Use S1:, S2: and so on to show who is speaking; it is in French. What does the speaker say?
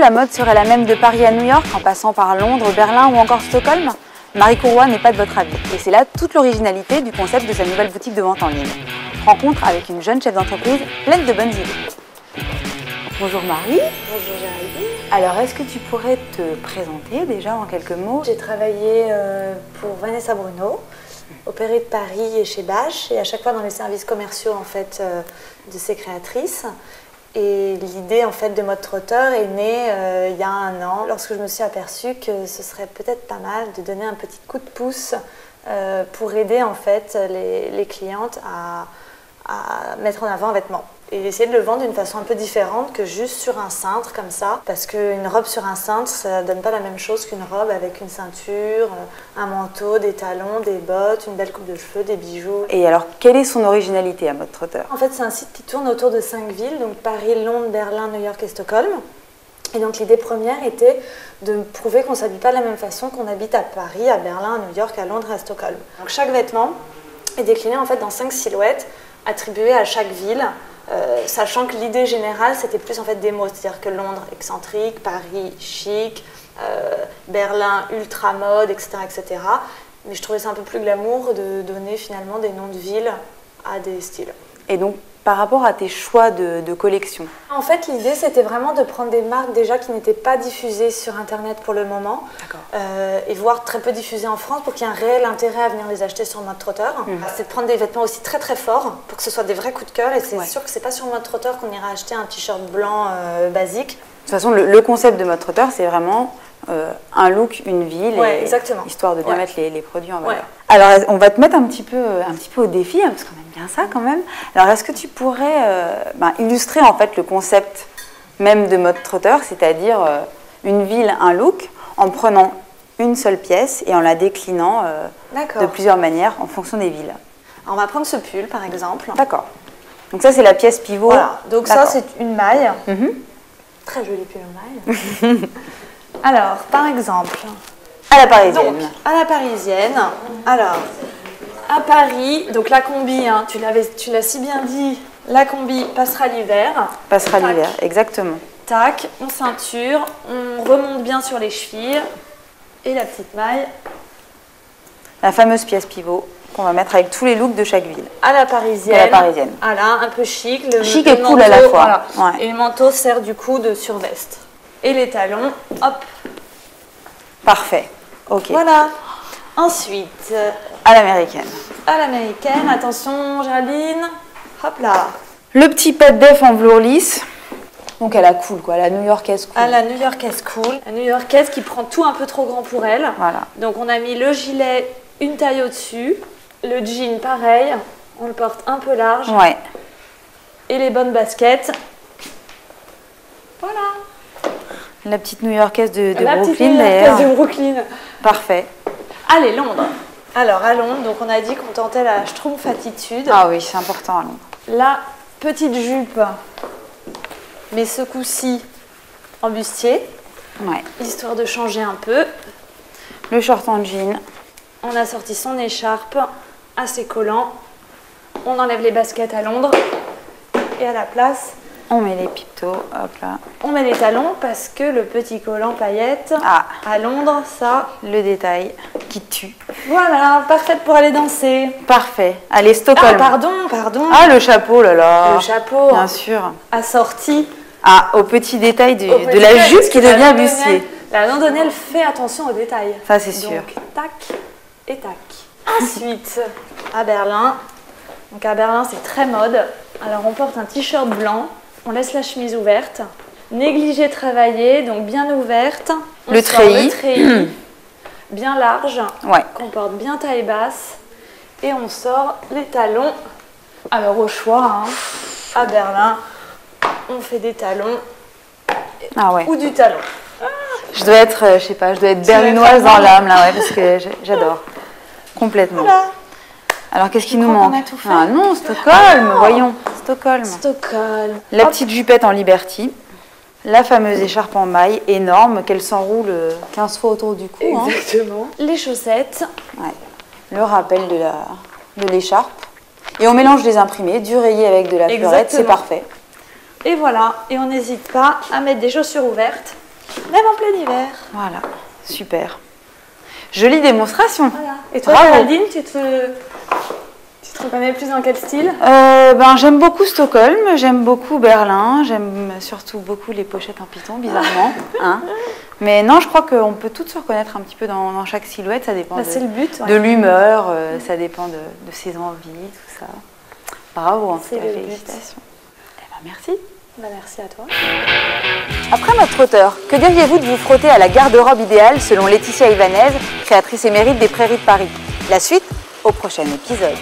S1: la mode serait la même de Paris à New York, en passant par Londres, Berlin ou encore Stockholm? Marie Courroy n'est pas de votre avis. Et c'est là toute l'originalité du concept de sa nouvelle boutique de vente en ligne. Rencontre avec une jeune chef d'entreprise pleine de bonnes idées. Bonjour Marie.
S2: Bonjour Géraldine.
S1: Alors, est-ce que tu pourrais te présenter déjà en quelques mots?
S2: J'ai travaillé pour Vanessa Bruno, au Perret de Paris et chez Bache, et à chaque fois dans les services commerciaux en fait, de ces créatrices. Et l'idée en fait de Mode Trotteur est née il y a 1 an, lorsque je me suis aperçue que ce serait peut-être pas mal de donner un petit coup de pouce pour aider en fait les clientes à mettre en avant un vêtement. Et essayer de le vendre d'une façon un peu différente que juste sur un cintre comme ça. Parce qu'une robe sur un cintre, ça donne pas la même chose qu'une robe avec une ceinture, un manteau, des talons, des bottes, une belle coupe de cheveux, des bijoux.
S1: Et alors, quelle est son originalité à Mode Trotteur?
S2: En fait, c'est un site qui tourne autour de 5 villes, donc Paris, Londres, Berlin, New York et Stockholm. Et donc l'idée première était de prouver qu'on ne s'habille pas de la même façon qu'on habite à Paris, à Berlin, à New York, à Londres et à Stockholm. Donc chaque vêtement est décliné en fait dans 5 silhouettes attribuées à chaque ville. Sachant que l'idée générale, c'était plus en fait des mots, c'est-à-dire que Londres, excentrique, Paris, chic, Berlin, ultra mode, etc., etc. Mais je trouvais ça un peu plus glamour de donner finalement des noms de villes à des styles.
S1: Et donc, par rapport à tes choix de collection?
S2: En fait, l'idée, c'était vraiment de prendre des marques déjà qui n'étaient pas diffusées sur Internet pour le moment, et voire très peu diffusées en France pour qu'il y ait un réel intérêt à venir les acheter sur Mode Trotteur. C'est de prendre des vêtements aussi très très forts pour que ce soit des vrais coups de cœur, et c'est sûr que c'est pas sur Mode Trotteur qu'on ira acheter un t-shirt blanc basique.
S1: De toute façon, le concept de Mode Trotteur, c'est vraiment un look, une ville,
S2: exactement.
S1: Histoire de bien mettre les produits en valeur. Alors, on va te mettre un petit peu au défi, hein, parce qu'on aime bien ça quand même. Alors, est-ce que tu pourrais illustrer en fait le concept même de Mode Trotteur, c'est-à-dire une ville, un look, en prenant une seule pièce et en la déclinant de plusieurs manières en fonction des villes?
S2: Alors, on va prendre ce pull par exemple.
S1: D'accord. Donc ça, c'est la pièce pivot.
S2: Voilà. Donc ça, c'est une maille. Très jolie pull en maille. Alors, par exemple,
S1: à la parisienne.
S2: Donc, à la parisienne. Alors, à Paris, donc la combi, hein, tu l'as si bien dit, la combi passera l'hiver.
S1: Passera l'hiver, exactement.
S2: Tac, on ceinture, on remonte bien sur les chevilles et la petite maille.
S1: La fameuse pièce pivot qu'on va mettre avec tous les looks de chaque ville.
S2: À la parisienne.
S1: À la parisienne.
S2: Voilà, un peu chic.
S1: Chic et cool à la fois.
S2: Voilà. Et le manteau sert du coup de surveste. Et les talons, hop.
S1: Parfait. Ok.
S2: Voilà. Ensuite,
S1: à l'américaine.
S2: À l'américaine, attention Géraldine. Hop là.
S1: Le petit pas de def en velours lisse. Donc à la cool quoi, à la new-yorkaise cool.
S2: À la new-yorkaise cool. La new-yorkaise qui prend tout un peu trop grand pour elle.
S1: Voilà.
S2: Donc on a mis le gilet une taille au-dessus. Le jean pareil, on le porte un peu large.
S1: Ouais.
S2: Et les bonnes baskets. Voilà.
S1: La petite new-yorkaise de
S2: la
S1: Brooklyn
S2: d'ailleurs. De Brooklyn.
S1: Parfait.
S2: Allez, Londres. Alors, à Londres, donc on a dit qu'on tentait la Schtroumpf attitude.
S1: Ah oui, c'est important à Londres.
S2: La petite jupe, mais ce coup-ci en bustier.
S1: Ouais.
S2: Histoire de changer un peu.
S1: Le short en jean.
S2: On a sorti son écharpe, assez collant. On enlève les baskets à Londres. Et à la place,
S1: on met les piptos, hop là.
S2: On met les talons parce que le petit collant paillette, à Londres, ça...
S1: Le détail qui tue.
S2: Voilà, parfaite pour aller danser.
S1: Parfait. Allez, Stockholm.
S2: Ah, pardon.
S1: Ah, le chapeau, là là.
S2: Le chapeau.
S1: Bien sûr.
S2: Assorti.
S1: Ah, au petit détail de la jupe qui devient bustier.
S2: La londonienne fait attention aux détails.
S1: Ça, c'est sûr.
S2: Donc, tac et tac. Ensuite, à Berlin. Donc, à Berlin, c'est très mode. Alors, on porte un t-shirt blanc. On laisse la chemise ouverte. Négligée travaillée, donc bien ouverte.
S1: Le treillis.
S2: Bien large.
S1: Ouais.
S2: Qu'on porte bien taille basse. Et on sort les talons. Alors, au choix, hein, à Berlin, on fait des talons. Ou du talon.
S1: Je dois être, je sais pas, je dois être berlinoise dans l'âme, là, ouais, parce que j'adore. Complètement.
S2: Voilà.
S1: Alors, qu'est-ce qui nous manque?
S2: On a tout fait.
S1: Ah non, Stockholm, voyons. Stockholm. La petite jupette en Liberty. La fameuse écharpe en maille, énorme, qu'elle s'enroule 15 fois autour du cou.
S2: Exactement.
S1: Hein.
S2: Les chaussettes.
S1: Ouais. Le rappel de l'écharpe. Et on mélange les imprimés, du rayé avec de la fleurette, c'est parfait.
S2: Et voilà. Et on n'hésite pas à mettre des chaussures ouvertes. Même en plein hiver.
S1: Voilà, super. Jolie démonstration.
S2: Voilà. Et toi,
S1: Bravo.
S2: Géraldine, tu te reconnais plus dans quel style?
S1: J'aime beaucoup Stockholm, j'aime beaucoup Berlin, j'aime surtout beaucoup les pochettes en python, bizarrement. Hein. Mais non, je crois qu'on peut toutes se reconnaître un petit peu dans chaque silhouette, ça dépend
S2: c'est le but,
S1: de l'humeur, ça dépend de ses envies, tout ça. Bravo, en tout cas, félicitations. Eh ben, merci.
S2: Merci à toi.
S1: Après mode trotteur, que diriez-vous de vous frotter à la garde-robe idéale selon Laetitia Ibanez, créatrice émérite des Prairies de Paris? La suite au prochain épisode.